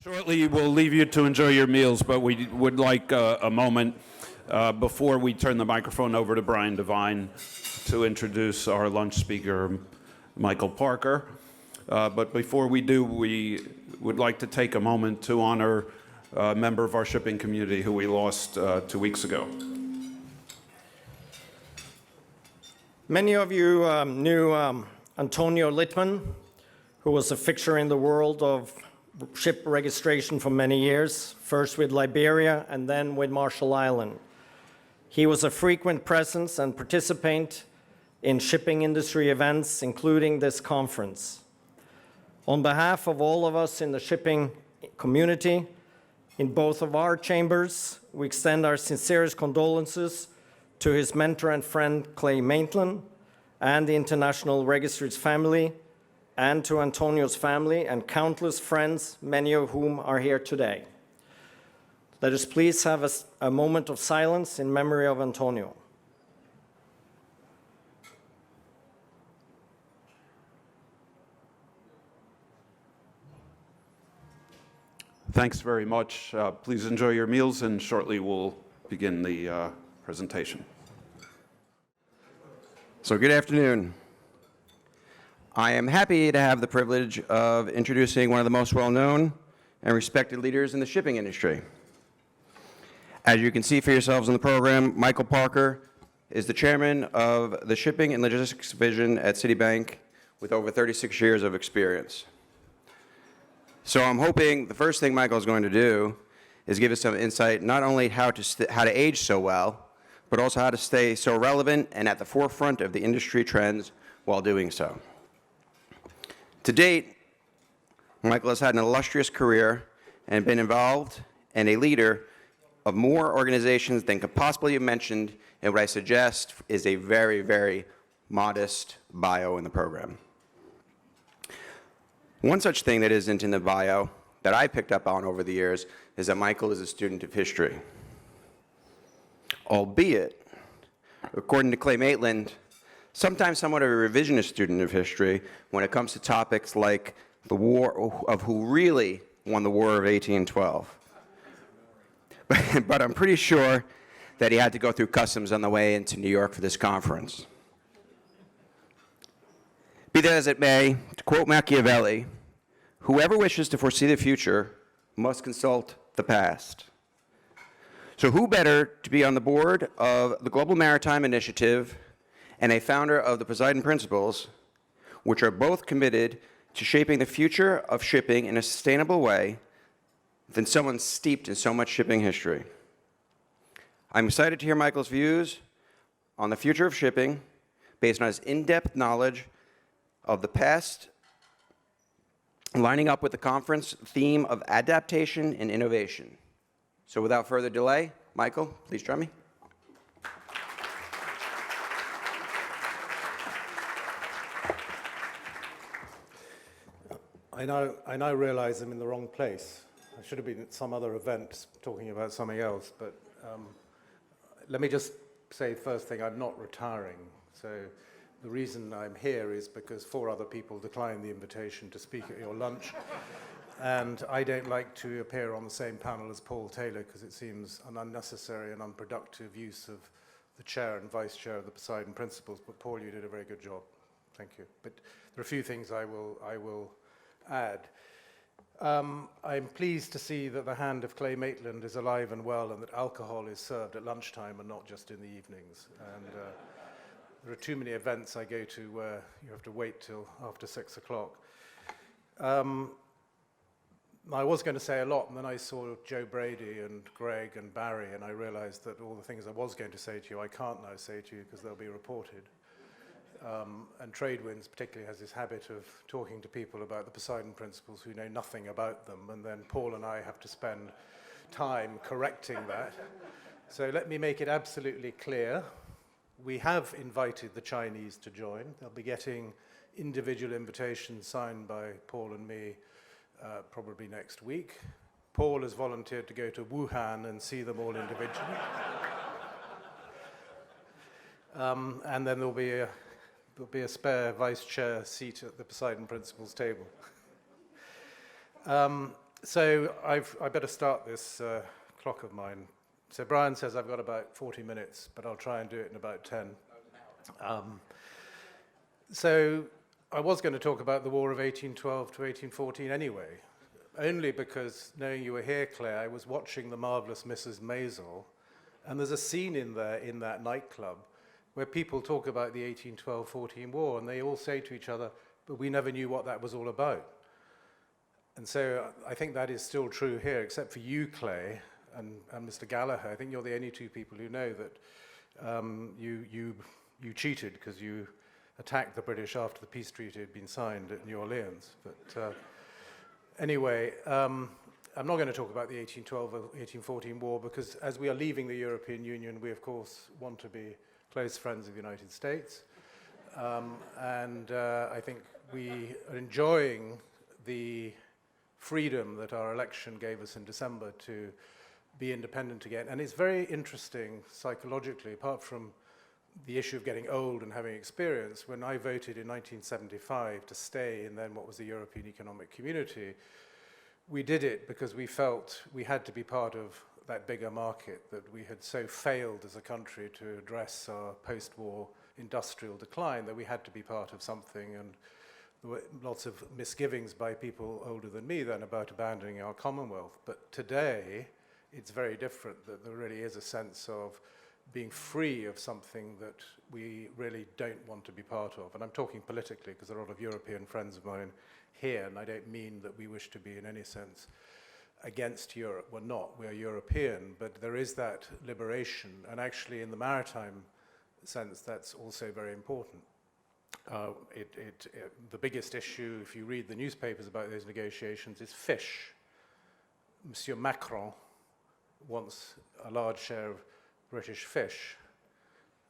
Shortly, we'll leave you to enjoy your meals, but we would like a moment before we turn the microphone over to Brian Devine to introduce our lunch speaker, Michael Parker. But before we do, we would like to take a moment to honor a member of our shipping community who we lost 2 weeks ago. Many of you knew Antonio Littman, who was a fixture in the world of ship registration for many years, first with Liberia and then with Marshall Island. He was a frequent presence and participant in shipping industry events, including this conference. On behalf of all of us in the shipping community, in both of our chambers, we extend our sincerest condolences to his mentor and friend, Clay Maitland, and the International Registrar's family, and to Antonio's family and countless friends, many of whom are here today. Let us please have a moment of silence in memory of Antonio. Thanks very much. Please enjoy your meals, and shortly we'll begin the presentation. So good afternoon. I am happy to have the privilege of introducing one of the most well-known and respected leaders in the shipping industry. As you can see for yourselves in the program, Michael Parker is the chairman of the Shipping and Logistics Division at Citibank with over 36 years of experience. So I'm hoping the first thing Michael is going to do is give us some insight not only how to age so well, but also how to stay so relevant and at the forefront of the industry trends while doing so. To date, Michael has had an illustrious career and been involved and a leader of more organizations than could possibly be mentioned in what I suggest is a very, very modest bio in the program. One such thing that isn't in the bio that I picked up on over the years is that Michael is a student of history. Albeit, according to Clay Maitland, sometimes somewhat of a revisionist student of history when it comes to topics like the war of who really won the War of 1812. But I'm pretty sure that he had to go through customs on the way into New York for this conference. Be that as it may, to quote Machiavelli, whoever wishes to foresee the future must consult the past. So who better to be on the board of the Global Maritime Initiative and a founder of the Poseidon Principles, which are both committed to shaping the future of shipping in a sustainable way, than someone steeped in so much shipping history. I'm excited to hear Michael's views on the future of shipping based on his in-depth knowledge of the past, lining up with the conference theme of adaptation and innovation. So without further delay, Michael, please join me. I now realize I'm in the wrong place. I should have been at some other event talking about something else, but let me just say first thing, I'm not retiring. So the reason I'm here is because 4 other people declined the invitation to speak at your lunch. And I don't like to appear on the same panel as Paul Taylor because it seems an unnecessary and unproductive use of the chair and vice chair of the Poseidon Principles. But Paul, you did a very good job. Thank you. But there are a few things I will add. I'm pleased to see that the hand of Clay Maitland is alive and well and that alcohol is served at lunchtime and not just in the evenings. And there are too many events I go to where you have to wait till after 6 o'clock. I was going to say a lot, and then I saw Joe Brady and Greg and Barry, and I realized that all the things I was going to say to you, I can't now say to you because they'll be reported. And Tradewinds particularly has this habit of talking to people about the Poseidon Principles who know nothing about them, and then Paul and I have to spend time correcting that. So let me make it absolutely clear. We have invited the Chinese to join. They'll be getting individual invitations signed by Paul and me probably next week. Paul has volunteered to go to Wuhan and see them all individually. And then there'll be a spare vice chair seat at the Poseidon Principles table. So I better start this clock of mine. So Brian says I've got about 40 minutes, but I'll try and do it in about 10. So I was going to talk about the War of 1812 to 1814 anyway, only because, knowing you were here, Claire, I was watching The Marvelous Mrs. Maisel, and there's a scene in there, in that nightclub, where people talk about the 1812-14 war, and they all say to each other, but we never knew what that was all about. And so I think that is still true here, except for you, Clay, and Mr. Gallagher. I think you're the only two people who know that you cheated because you attacked the British after the peace treaty had been signed at New Orleans. But anyway, I'm not going to talk about the 1812 or 1814 war because as we are leaving the European Union, we of course want to be close friends of the United States. And I think we are enjoying the freedom that our election gave us in December to be independent again. And it's very interesting psychologically, apart from the issue of getting old and having experience. When I voted in 1975 to stay in then what was the European Economic Community, we did it because we felt we had to be part of that bigger market, that we had so failed as a country to address our post-war industrial decline that we had to be part of something. And there were lots of misgivings by people older than me then about abandoning our Commonwealth. But today, it's very different, that there really is a sense of being free of something that we really don't want to be part of. And I'm talking politically because there are a lot of European friends of mine here, and I don't mean that we wish to be in any sense against Europe. We're not, we're European, but there is that liberation, and actually in the maritime sense, that's also very important. The biggest issue, if you read the newspapers about those negotiations, is fish. Monsieur Macron wants a large share of British fish.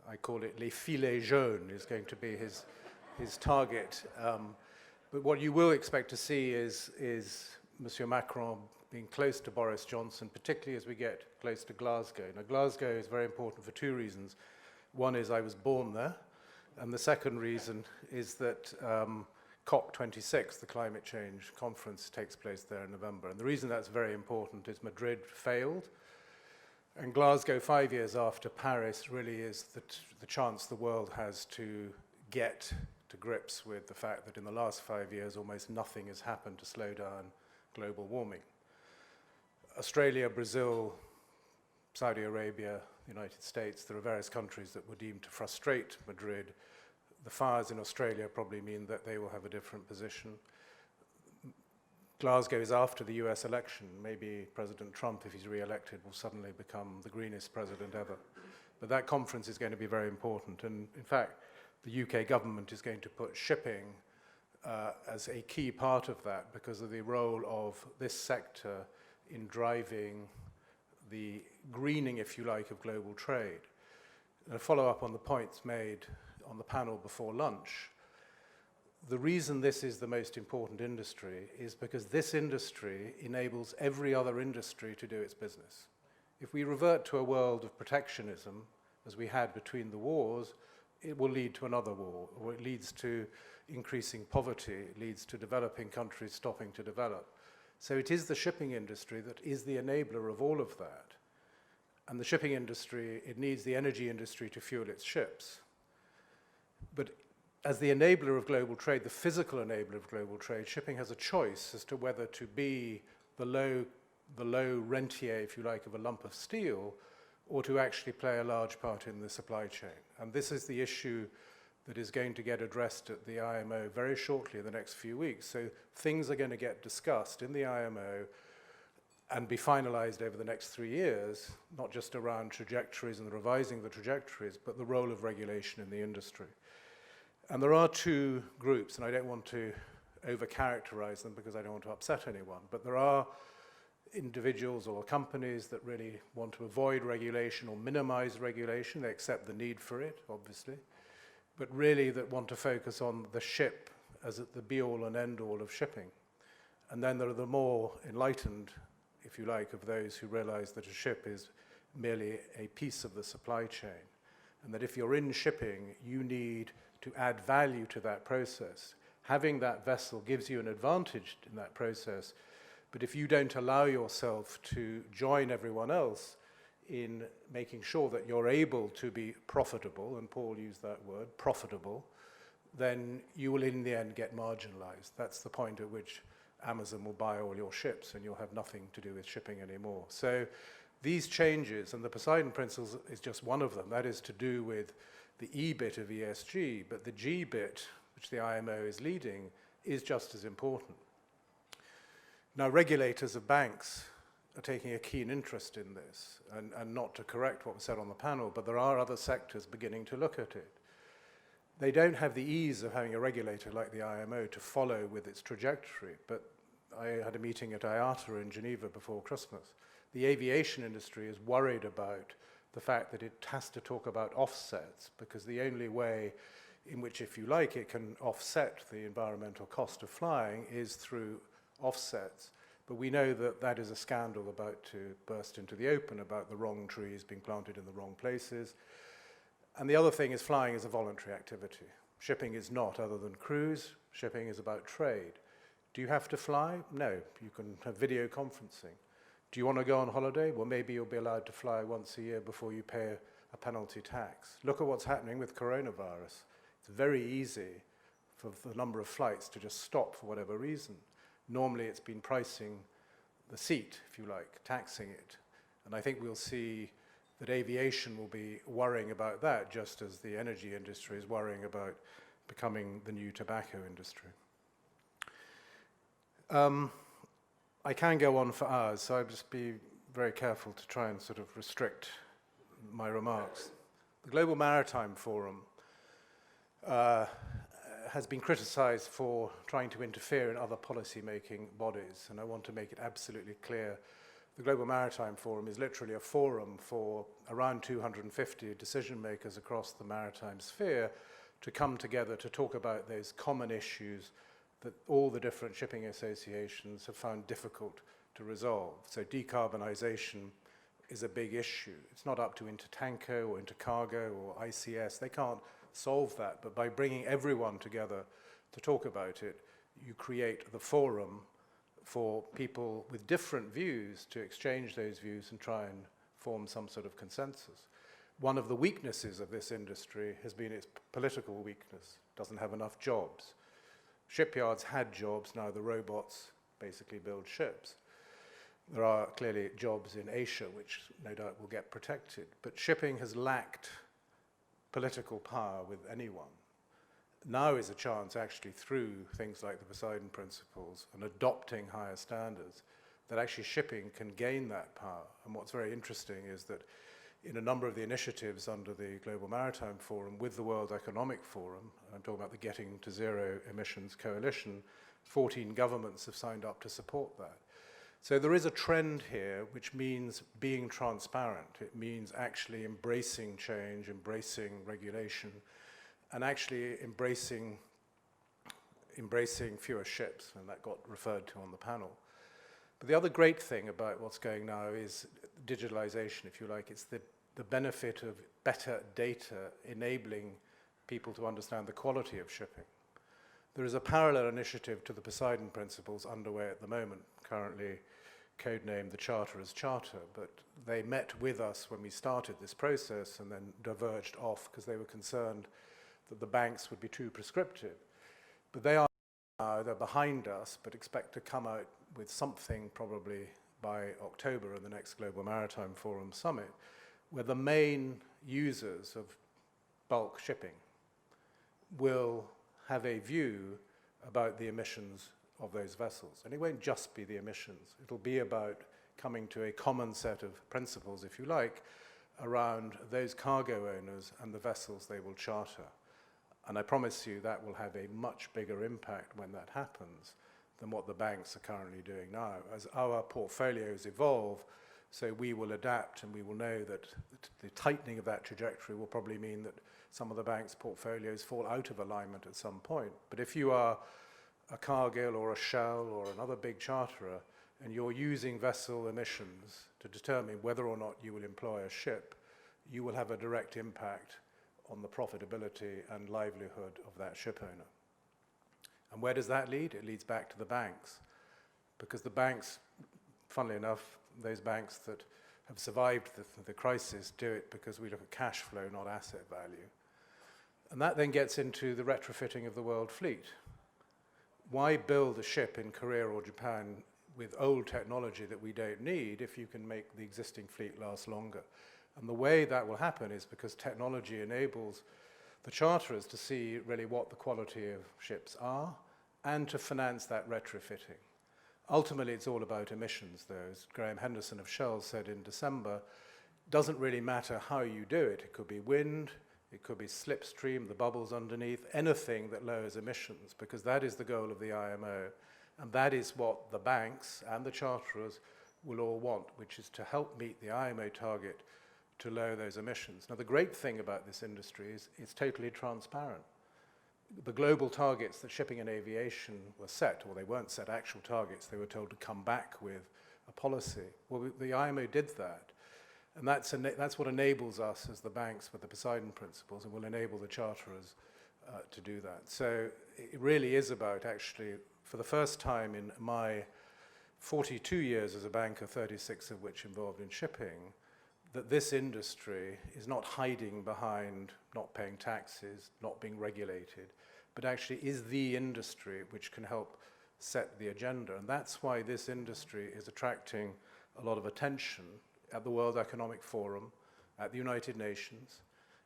I call it les filets jaunes is going to be his target. But what you will expect to see is Monsieur Macron being close to Boris Johnson, particularly as we get close to Glasgow. Now, Glasgow is very important for two reasons. One is I was born there, and the second reason is that COP26, the climate change conference, takes place there in November. And the reason that's very important is Madrid failed, and Glasgow, 5 years after Paris, really is the chance the world has to get to grips with the fact that in the last 5 years, almost nothing has happened to slow down global warming. Australia, Brazil, Saudi Arabia, the United States, there are various countries that were deemed to frustrate Madrid. The fires in Australia probably mean that they will have a different position. Glasgow is after the US election. Maybe President Trump, if he's re-elected, will suddenly become the greenest president ever. But that conference is going to be very important. And in fact, the UK government is going to put shipping as a key part of that because of the role of this sector in driving the greening, if you like, of global trade. And a follow-up on the points made on the panel before lunch, the reason this is the most important industry is because this industry enables every other industry to do its business. If we revert to a world of protectionism, as we had between the wars, it will lead to another war, or it leads to increasing poverty, it leads to developing countries stopping to develop. So it is the shipping industry that is the enabler of all of that. And the shipping industry, it needs the energy industry to fuel its ships. But as the enabler of global trade, the physical enabler of global trade, shipping has a choice as to whether to be the low rentier, if you like, of a lump of steel, or to actually play a large part in the supply chain. And this is the issue that is going to get addressed at the IMO very shortly in the next few weeks. So things are going to get discussed in the IMO and be finalized over the next 3 years, not just around trajectories and revising the trajectories, but the role of regulation in the industry. And there are two groups, and I don't want to over-characterize them because I don't want to upset anyone, but there are individuals or companies that really want to avoid regulation or minimize regulation. They accept the need for it, obviously, but really that want to focus on the ship as the be-all and end-all of shipping. And then there are the more enlightened, if you like, of those who realize that a ship is merely a piece of the supply chain, and that if you're in shipping, you need to add value to that process. Having that vessel gives you an advantage in that process But if you don't allow yourself to join everyone else in making sure that you're able to be profitable, and Paul used that word, profitable, then you will in the end get marginalized. That's the point at which Amazon will buy all your ships and you'll have nothing to do with shipping anymore. So these changes, and the Poseidon Principles is just one of them, that is to do with the E bit of ESG, but the G bit, which the IMO is leading, is just as important. Now, regulators of banks are taking a keen interest in this, and not to correct what was said on the panel, but there are other sectors beginning to look at it. They don't have the ease of having a regulator like the IMO to follow with its trajectory, but I had a meeting at IATA in Geneva before Christmas. The aviation industry is worried about the fact that it has to talk about offsets, because the only way in which, if you like, it can offset the environmental cost of flying is through offsets. But we know that that is a scandal about to burst into the open about the wrong trees being planted in the wrong places. And the other thing is flying is a voluntary activity. Shipping is not, other than cruise. Shipping is about trade. Do you have to fly? No. You can have video conferencing. Do you want to go on holiday? Well, maybe you'll be allowed to fly once a year before you pay a penalty tax. Look at what's happening with coronavirus. It's very easy for the number of flights to just stop for whatever reason. Normally, it's been pricing the seat, if you like, taxing it. And I think we'll see that aviation will be worrying about that, just as the energy industry is worrying about becoming the new tobacco industry. I can go on for hours, so I'll just be very careful to try and sort of restrict my remarks. The Global Maritime Forum has been criticized for trying to interfere in other policy-making bodies, and I want to make it absolutely clear. The Global Maritime Forum is literally a forum for around 250 decision-makers across the maritime sphere to come together to talk about those common issues that all the different shipping associations have found difficult to resolve. So decarbonization is a big issue. It's not up to Intertanko or Intercargo or ICS. They can't solve that, but by bringing everyone together to talk about it, you create the forum for people with different views to exchange those views and try and form some sort of consensus. One of the weaknesses of this industry has been its political weakness. It doesn't have enough jobs. Shipyards had jobs, now the robots basically build ships. There are clearly jobs in Asia which no doubt will get protected, but shipping has lacked political power with anyone. Now is a chance, actually, through things like the Poseidon Principles and adopting higher standards, that actually shipping can gain that power. And what's very interesting is that in a number of the initiatives under the Global Maritime Forum with the World Economic Forum, and I'm talking about the Getting to Zero Emissions Coalition, 14 governments have signed up to support that. So there is a trend here which means being transparent. It means actually embracing change, embracing regulation, and actually embracing fewer ships, and that got referred to on the panel. But the other great thing about what's going now is digitalization, if you like. It's the benefit of better data enabling people to understand the quality of shipping. There is a parallel initiative to the Poseidon Principles underway at the moment, currently codenamed the Charterers' Charter, but they met with us when we started this process and then diverged off because they were concerned that the banks would be too prescriptive. But they're behind us, but expect to come out with something probably by October in the next Global Maritime Forum Summit, where the main users of bulk shipping will have a view about the emissions of those vessels. And it won't just be the emissions. It'll be about coming to a common set of principles, if you like, around those cargo owners and the vessels they will charter. And I promise you that will have a much bigger impact when that happens than what the banks are currently doing now. As our portfolios evolve, so we will adapt, and we will know that the tightening of that trajectory will probably mean that some of the banks' portfolios fall out of alignment at some point. But if you are a Cargill or a Shell or another big charterer, and you're using vessel emissions to determine whether or not you will employ a ship, you will have a direct impact on the profitability and livelihood of that ship owner. And where does that lead? It leads back to the banks, because the banks funnily enough, those banks that have survived the crisis do it because we look at cash flow, not asset value. And that then gets into the retrofitting of the world fleet. Why build a ship in Korea or Japan with old technology that we don't need if you can make the existing fleet last longer? And the way that will happen is because technology enables the charterers to see really what the quality of ships are and to finance that retrofitting. Ultimately, it's all about emissions, though. As Graham Henderson of Shell said in December, it doesn't really matter how you do it. It could be wind, it could be slipstream, the bubbles underneath, anything that lowers emissions, because that is the goal of the IMO. And that is what the banks and the charterers will all want, which is to help meet the IMO target to lower those emissions. Now, the great thing about this industry is it's totally transparent. The global targets that shipping and aviation were set, or they weren't set actual targets, they were told to come back with a policy. Well, the IMO did that. And that's what enables us as the banks with the Poseidon Principles, and will enable the charterers to do that. So it really is about, actually, for the first time in my 42 years as a banker, 36 of which involved in shipping, that this industry is not hiding behind not paying taxes, not being regulated, but actually is the industry which can help set the agenda. And that's why this industry is attracting a lot of attention at the World Economic Forum, at the United Nations.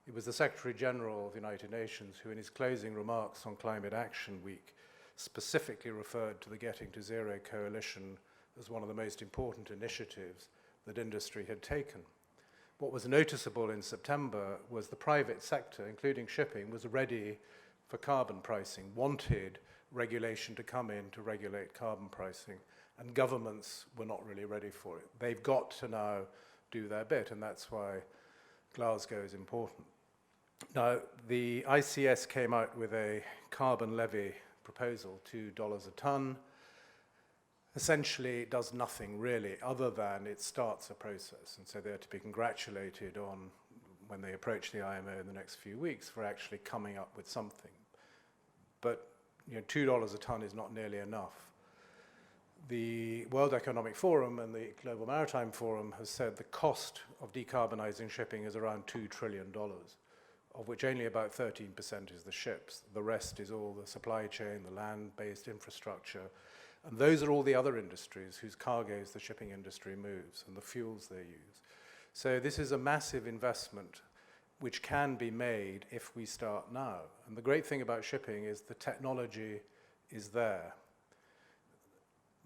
It was the Secretary General of the United Nations who, in his closing remarks on Climate Action Week, specifically referred to the Getting to Zero Coalition as one of the most important initiatives that industry had taken. What was noticeable in September was the private sector, including shipping, was ready for carbon pricing, wanted regulation to come in to regulate carbon pricing, and governments were not really ready for it. They've got to now do their bit, and that's why Glasgow is important. Now, the ICS came out with a carbon levy proposal, $2 a ton. Essentially, it does nothing really other than it starts a process, and so they're to be congratulated on when they approach the IMO in the next few weeks for actually coming up with something. But $2 a ton is not nearly enough. The World Economic Forum and the Global Maritime Forum has said the cost of decarbonizing shipping is around $2 trillion, of which only about 13% is the ships. The rest is all the supply chain, the land-based infrastructure. And those are all the other industries whose cargoes the shipping industry moves and the fuels they use. So this is a massive investment which can be made if we start now. And the great thing about shipping is the technology is there.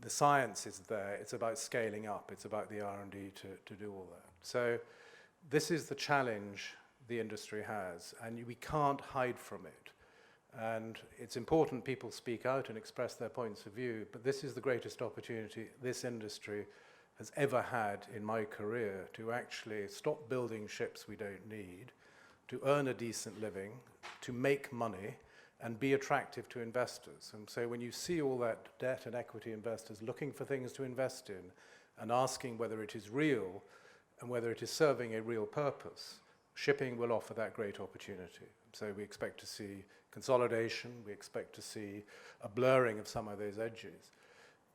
The science is there. It's about scaling up. It's about the R&D to do all that. So this is the challenge the industry has, and we can't hide from it. And it's important people speak out and express their points of view, but this is the greatest opportunity this industry has ever had in my career to actually stop building ships we don't need, to earn a decent living, to make money, and be attractive to investors. And so when you see all that debt and equity investors looking for things to invest in and asking whether it is real and whether it is serving a real purpose, shipping will offer that great opportunity. So we expect to see consolidation, we expect to see a blurring of some of those edges.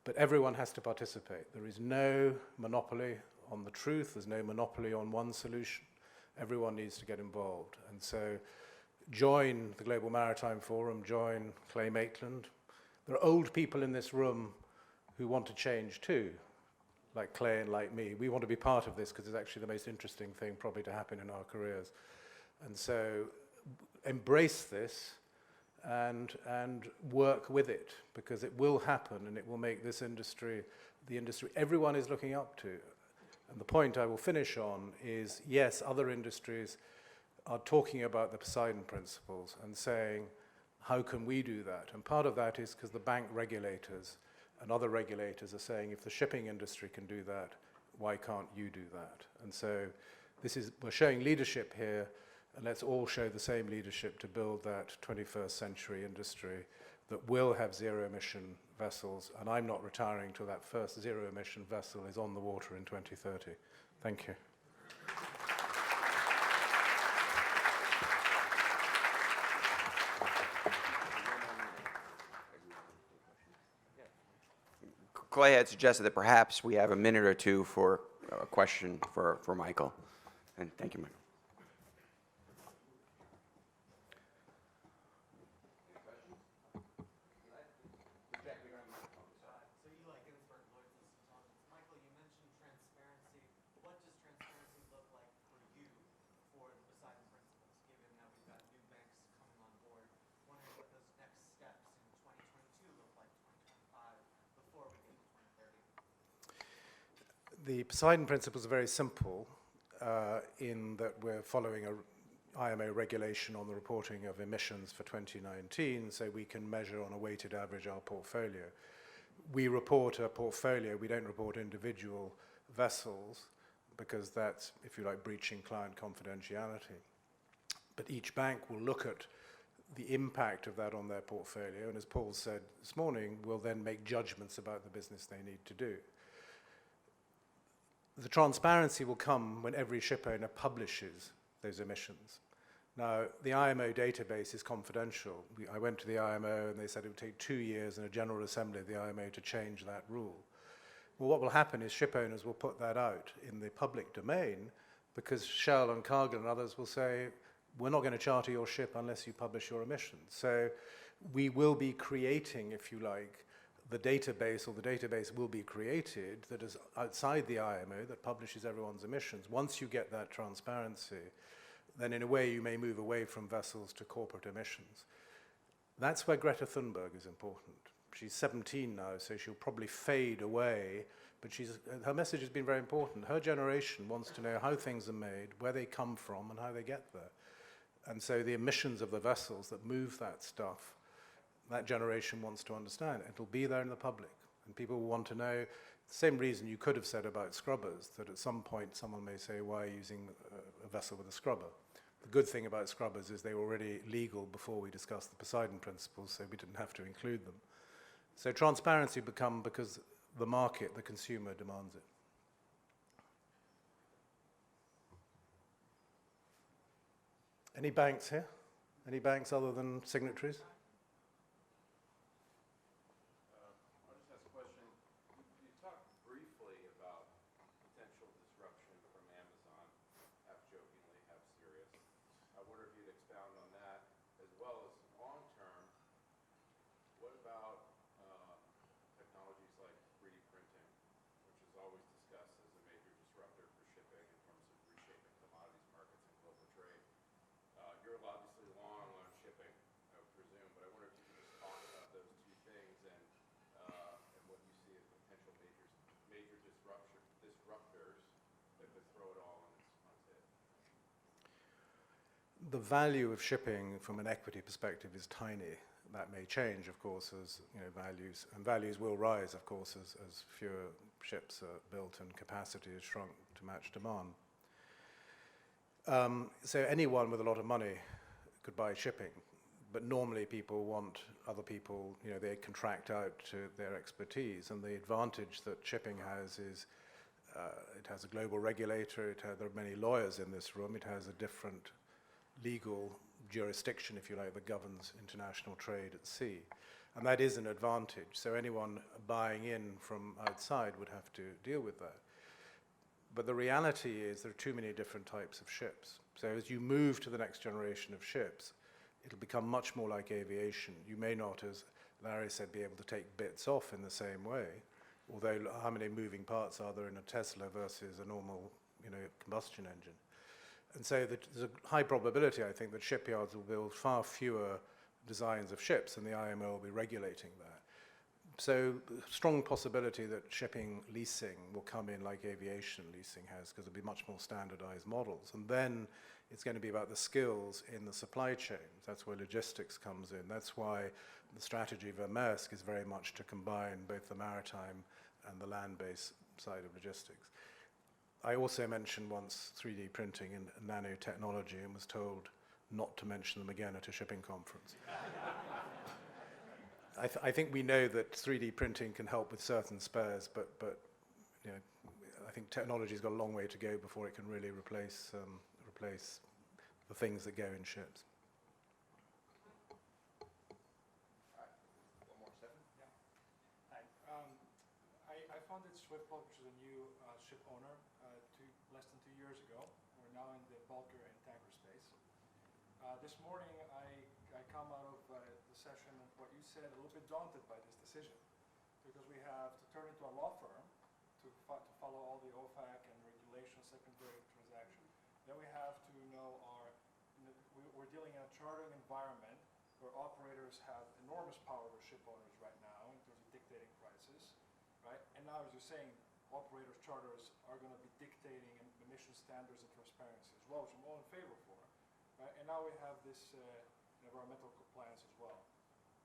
But everyone has to participate. There is no monopoly on the truth, there's no monopoly on one solution. Everyone needs to get involved. And so join the Global Maritime Forum, join Clay Maitland. There are old people in this room who want to change too, like Clay and like me. We want to be part of this because it's actually the most interesting thing probably to happen in our careers. And so embrace this and work with it, because it will happen and it will make this industry the industry everyone is looking up to. And the point I will finish on is, yes, other industries are talking about the Poseidon Principles and saying, how can we do that? And part of that is because the bank regulators and other regulators are saying, if the shipping industry can do that, why can't you do that? And so we're showing leadership here, and let's all show the same leadership to build that 21st century industry that will have zero-emission vessels, and I'm not retiring till that first zero-emission vessel is on the water in 2030. Thank you. Clay had suggested that perhaps we have a minute or two for a question for Michael. And thank you, Michael. The Poseidon principles are very simple in that we're following a IMO regulation on the reporting of emissions for 2019, so we can measure on a weighted average our portfolio. We report a portfolio, we don't report individual vessels, because that's, if you like, breaching client confidentiality. But each bank will look at the impact of that on their portfolio, and as Paul said this morning, will then make judgments about the business they need to do. The transparency will come when every ship owner publishes those emissions. Now, the IMO database is confidential. I went to the IMO and they said it would take 2 years in a General Assembly of the IMO to change that rule. Well, what will happen is ship owners will put that out in the public domain because Shell and Cargill and others will say, we're not going to charter your ship unless you publish your emissions. So we will be creating, if you like, the database, or the database will be created that is outside the IMO that publishes everyone's emissions. Once you get that transparency, then in a way you may move away from vessels to corporate emissions. That's where Greta Thunberg is important. She's 17 now, so she'll probably fade away, but her message has been very important. Her generation wants to know how things are made, where they come from, and how they get there. And so the emissions of the vessels that move that stuff, that generation wants to understand. It'll be there in the public, and people will want to know. The same reason you could have said about scrubbers, that at some point someone may say, why are you using a vessel with a scrubber? The good thing about scrubbers is they were already legal before we discussed the Poseidon principles, so we didn't have to include them. So transparency become because the market, the consumer, demands it. Any banks here? Any banks other than signatories? The value of shipping from an equity perspective is tiny. That may change, of course, as values will rise, of course, as fewer ships are built and capacity is shrunk to match demand. So anyone with a lot of money could buy shipping, but normally people want other people, they contract out to their expertise, and the advantage that shipping has is it has a global regulator, there are many lawyers in this room, it has a different legal jurisdiction, if you like, that governs international trade at sea. And that is an advantage. So anyone buying in from outside would have to deal with that. But the reality is there are too many different types of ships. So as you move to the next generation of ships, it'll become much more like aviation. You may not, as Larry said, be able to take bits off in the same way, although how many moving parts are there in a Tesla versus a normal combustion engine? And so there's a high probability, I think, that shipyards will build far fewer designs of ships, and the IMO will be regulating that. So strong possibility that shipping leasing will come in like aviation leasing has, because there'll be much more standardized models. And then it's going to be about the skills in the supply chains. That's where logistics comes in. That's why the strategy of Maersk is very much to combine both the maritime and the land-based side of logistics. I also mentioned once 3D printing and nanotechnology and was told not to mention them again at a shipping conference. I think we know that 3D printing can help with certain spares, but I think technology's got a long way to go before it can really replace the things that go in ships. I years ago. We're now in the bulker and tanker space. This morning, I come out of the session of what you said, a little bit daunted by this decision, because we have to turn into a law firm to follow all the OFAC and regulations, secondary transaction. Then we have to know we're dealing in a chartering environment where operators have enormous power over ship owners right now in terms of dictating prices, right? And now, as you're saying, operators, charters are going to be dictating emission standards and transparency as well, which I'm all in favor for, right? And now we have this environmental compliance as well.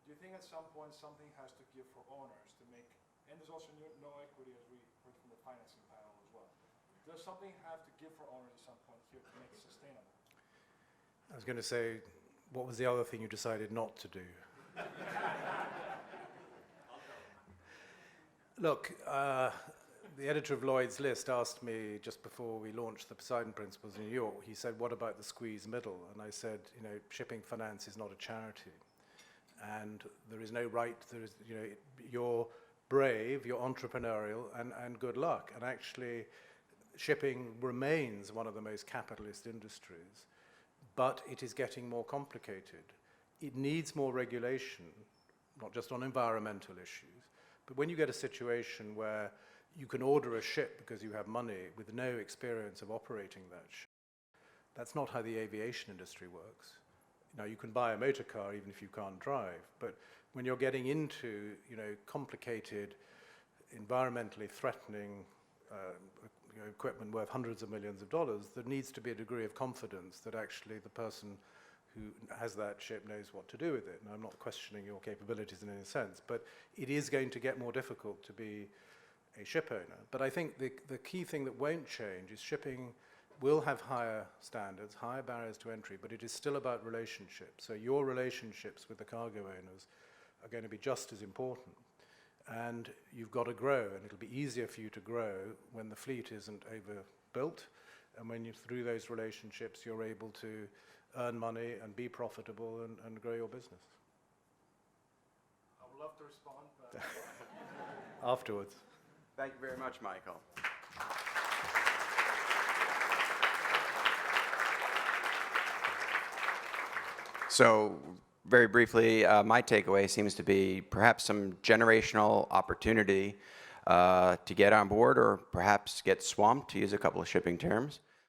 Do you think at some point something has to give for owners to make, and there's also no equity as we heard from the financing panel as well. Does something have to give for owners at some point here to make it sustainable? I was going to say, what was the other thing you decided not to do? Look, the editor of Lloyd's List asked me just before we launched the Poseidon Principles in New York, he said, what about the squeeze middle? And I said, shipping finance is not a charity. And there is no right, you're brave, you're entrepreneurial, and good luck. And actually, shipping remains one of the most capitalist industries, but it is getting more complicated. It needs more regulation, not just on environmental issues, but when you get a situation where you can order a ship because you have money with no experience of operating that ship, that's not how the aviation industry works. Now, you can buy a motor car even if you can't drive, but when you're getting into, complicated, environmentally threatening equipment worth hundreds of millions of dollars, there needs to be a degree of confidence that actually the person who has that ship knows what to do with it. And I'm not questioning your capabilities in any sense, but it is going to get more difficult to be a ship owner. But I think the key thing that won't change is shipping will have higher standards, higher barriers to entry, but it is still about relationships. So your relationships with the cargo owners are going to be just as important. And you've got to grow, and it'll be easier for you to grow when the fleet isn't overbuilt, and when through those relationships you're able to earn money and be profitable and grow your business. I would love to respond, but Afterwards. Thank you very much, Michael. So, very briefly, my takeaway seems to be perhaps some generational opportunity to get on board or perhaps get swamped, to use a couple of shipping terms.